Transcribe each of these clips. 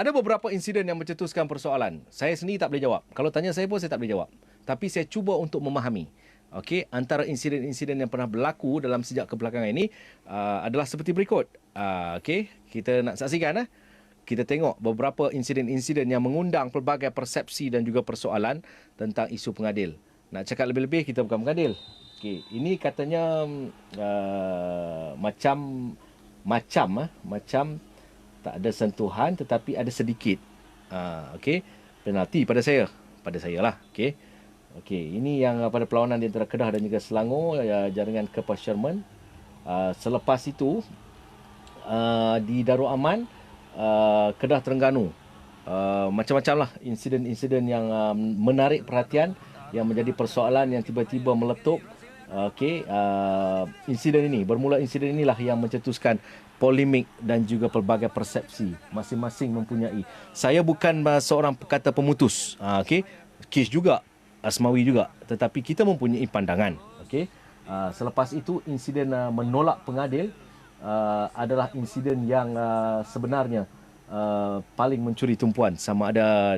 Ada beberapa insiden yang mencetuskan persoalan. Saya sendiri tak boleh jawab. Kalau tanya saya pun saya tak boleh jawab. Tapi saya cuba untuk memahami. Okey, antara insiden-insiden yang pernah berlaku dalam sejak kebelakangan ini adalah seperti berikut. Okey, kita nak saksikan. Kita tengok beberapa insiden-insiden yang mengundang pelbagai persepsi dan juga persoalan tentang isu pengadil. Nak cakap lebih-lebih, kita bukan pengadil. Okey, ini katanya macam tak ada sentuhan tetapi ada sedikit. Okey, penalti pada saya lah. Okey, ini yang pada perlawanan di antara Kedah dan juga Selangor, jaringan Kepas Sherman. Selepas itu di Darul Aman, Kedah Terengganu, macam-macam lah insiden-insiden yang menarik perhatian, yang menjadi persoalan yang tiba-tiba meletup. Okey, insiden inilah yang mencetuskan polemik dan juga pelbagai persepsi. Masing-masing mempunyai. Saya bukan seorang kata pemutus. Okey, kes juga, Asmawi juga, tetapi kita mempunyai pandangan. Okey, selepas itu insiden menolak pengadil adalah insiden yang sebenarnya paling mencuri tumpuan, sama ada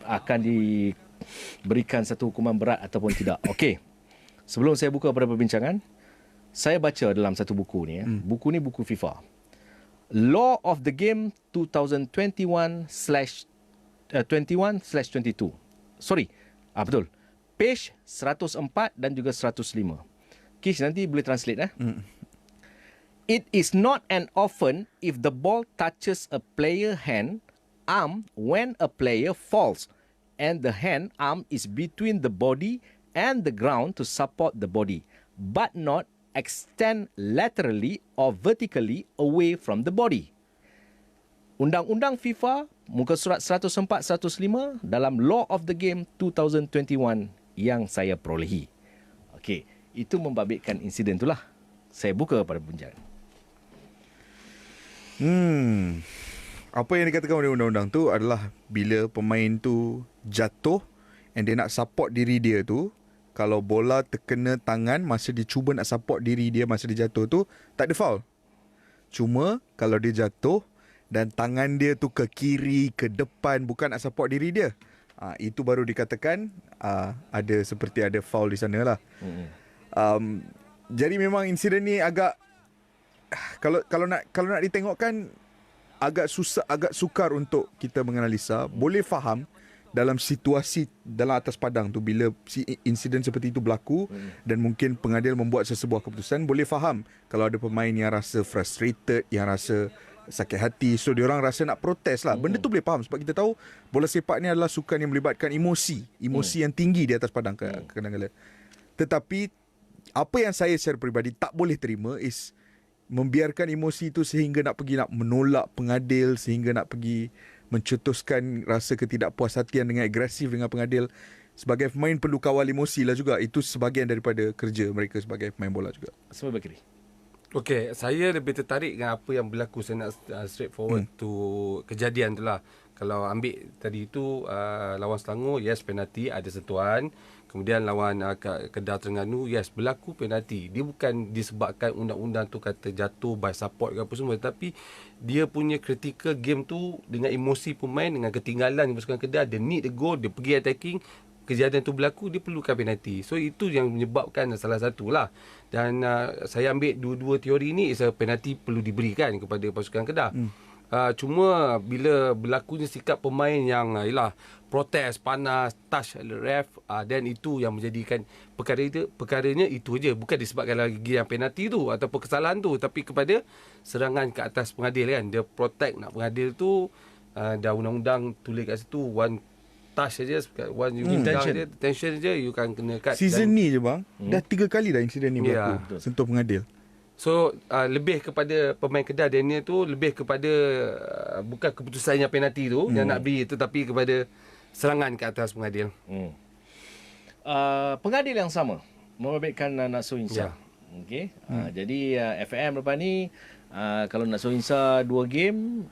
akan diberikan satu hukuman berat ataupun tidak. Okey, sebelum saya buka pada perbincangan, saya baca dalam satu buku ni. Buku ni buku FIFA. Law of the Game 2021/22. Sorry, betul. Page 104 dan juga 105. Kish nanti boleh translate. It is not an offence if the ball touches a player hand arm when a player falls and the hand arm is between the body and the ground to support the body, but not extend laterally or vertically away from the body. Undang-Undang FIFA muka surat 104-105 dalam Law of the Game 2021 yang saya perolehi. Okey, itu membabitkan insiden itulah. Saya buka pada perbincangan. Apa yang dikatakan oleh undang-undang tu adalah bila pemain tu jatuh and dia nak support diri dia tu, kalau bola terkena tangan masa dia cuba nak support diri dia masa dia jatuh tu, tak ada foul. Cuma kalau dia jatuh dan tangan dia tu ke kiri, ke depan, bukan nak support diri dia, itu baru dikatakan ada seperti ada foul di sana lah. Jadi memang insiden ni agak kalau nak ditengokkan agak susah, agak sukar untuk kita menganalisa. Boleh faham dalam situasi dalam atas padang tu bila insiden seperti itu berlaku dan mungkin pengadil membuat sesebuah keputusan, boleh faham kalau ada pemain yang rasa frustrated, yang rasa sakit hati, so diorang rasa nak protes lah. Benda tu boleh faham sebab kita tahu bola sepak ni adalah sukan yang melibatkan emosi yang tinggi di atas padang kadang-kadang. Tetapi apa yang saya secara peribadi tak boleh terima is membiarkan emosi itu sehingga nak menolak pengadil, sehingga nak pergi mencetuskan rasa ketidakpuashatian dengan agresif dengan pengadil. Sebagai pemain perlu kawal emosi lah juga. Itu sebahagian daripada kerja mereka sebagai pemain bola juga. Semua Bakri. Okey, saya lebih tertarik dengan apa yang berlaku. Saya nak straightforward to kejadian tu lah. Kalau ambil tadi tu lawan Selangor, yes penalti, ada sentuhan. Kemudian lawan Kedah Terengganu, yes berlaku penalti. Dia bukan disebabkan undang-undang tu kata jatuh by support ke apa semua, tapi dia punya critical game tu dengan emosi pemain, dengan ketinggalan pasukan Kedah, dia need a goal, dia pergi attacking, kejadian tu berlaku, dia perlukan penalti. So itu yang menyebabkan salah satu lah. Dan saya ambil dua-dua teori ni, penalti perlu diberikan kepada pasukan Kedah. Cuma bila berlakunya sikap pemain yang protes, panas, touch ref, dan itu yang menjadikan perkaranya itu je, bukan disebabkan lagi yang penalti tu ataupun kesalahan tu, tapi kepada serangan ke atas pengadil kan. Dia protect nak pengadil tu, dah undang-undang tulis kat situ one touch saja, one intention je you kan kena cut. Season ni je bang, dah 3 kali dah insiden ni berlaku, sentuh pengadil. So lebih kepada pemain Kedah Daniel tu, lebih kepada bukan keputusan yang penalti tu yang nak beri, tetapi kepada serangan ke atas pengadil. Pengadil yang sama membabitkan Nakso Insa. Okey. Jadi FAM lepas ni kalau Nakso Insa 2 game,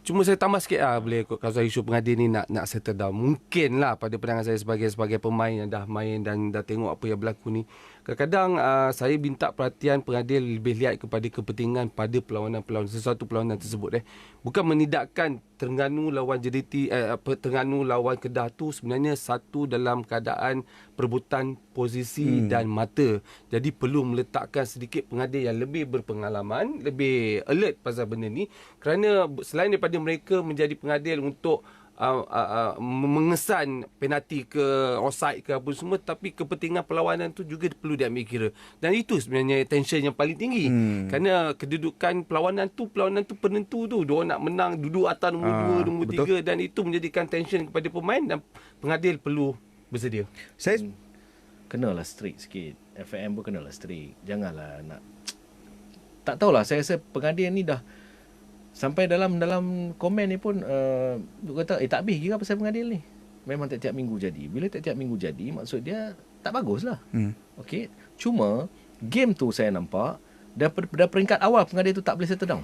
Cuma saya tambah sikit boleh kalau isu pengadil ni nak settle down. Mungkin lah pada pandangan saya sebagai pemain yang dah main dan dah tengok apa yang berlaku ni, Kadang-kadang saya minta perhatian pengadil lebih lihat kepada kepentingan pada perlawanan-perlawanan sesuatu perlawanan tersebut. Bukan menidakkan Terengganu lawan JDT Terengganu lawan Kedah tu sebenarnya satu dalam keadaan perebutan posisi dan mata. Jadi perlu meletakkan sedikit pengadil yang lebih berpengalaman, lebih alert pasal benda ni, kerana selain daripada mereka menjadi pengadil untuk mengesan penalti ke offside ke apa semua, tapi kepentingan perlawanan tu juga perlu diambil kira. Dan itu sebenarnya tension yang paling tinggi. Kerana kedudukan perlawanan tu penentu tu. Diorang nak menang duduk atas nombor 2, nombor 3, dan itu menjadikan tension kepada pemain dan pengadil perlu bersedia. Saya Kenalah strict sikit. FAM pun kenalah strict. Janganlah nak, tak tahulah, saya rasa pengadil ni dah sampai dalam komen ni pun dia kata tak habis kira pasal pengadil ni. Memang tiap-tiap minggu jadi. Bila tiap-tiap minggu jadi, maksud dia tak bagus lah. Okey. Cuma game tu saya nampak daripada peringkat awal pengadil tu tak boleh settle down.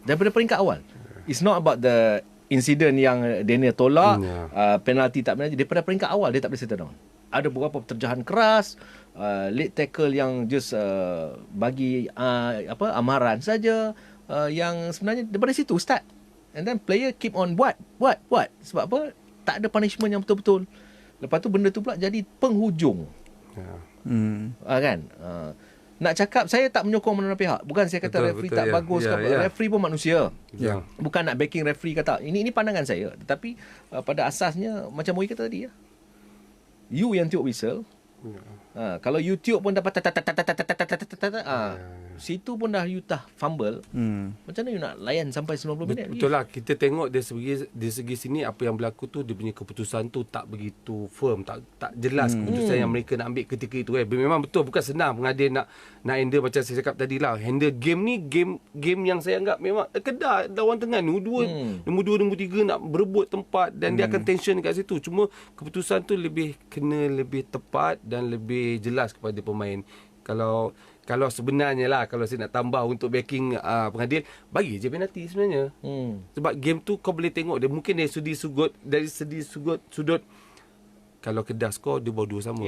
Daripada peringkat awal. It's not about the incident yang Daniel tolak, penalti tak benar. Daripada peringkat awal dia tak boleh settle down. Ada beberapa terjahan keras, late tackle yang just bagi amaran saja. Yang sebenarnya daripada situ start, and then player keep on buat. Sebab apa? Tak ada punishment yang betul-betul. Lepas tu benda tu pula jadi penghujung. Kan? Nak cakap saya tak menyokong mana pihak. Bukan saya kata referee tak bagus. Referee pun manusia. Bukan nak backing referee kata. Ini pandangan saya. Tetapi pada asasnya macam Moi kata tadi, you yang tiup whistle. Kalau YouTube pun dapat situ pun dah you fumble. Macam mana you nak layan sampai 90 minit? Betul lah. Kita tengok dari segi sini apa yang berlaku tu, dia punya keputusan tu tak begitu firm, tak jelas keputusan yang mereka nak ambil ketika itu. Memang betul, bukan senang pengadil nak handle macam saya cakap tadi lah. Handle game ni game yang saya anggap memang Kedah lawan Terengganu nombor 2 nombor 3 nak berebut tempat, dan dia akan tension kat situ. Cuma keputusan tu kena lebih tepat dan lebih jelas kepada pemain. Kalau sebenarnya lah, kalau saya nak tambah untuk backing pengadil, bagi je penalti sebenarnya. Sebab game tu kau boleh tengok dia mungkin dari segi sudut kalau Kedah skor dia bawa 2 sama.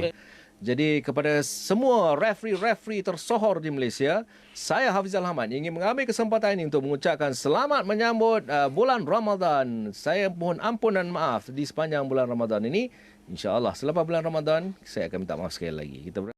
Jadi kepada semua referee tersohor di Malaysia, saya Hafizal Ahmad ingin mengambil kesempatan ini untuk mengucapkan selamat menyambut bulan Ramadan. Saya mohon ampun dan maaf di sepanjang bulan Ramadan ini. InsyaAllah selepas bulan Ramadan saya akan minta maaf sekali lagi. Kita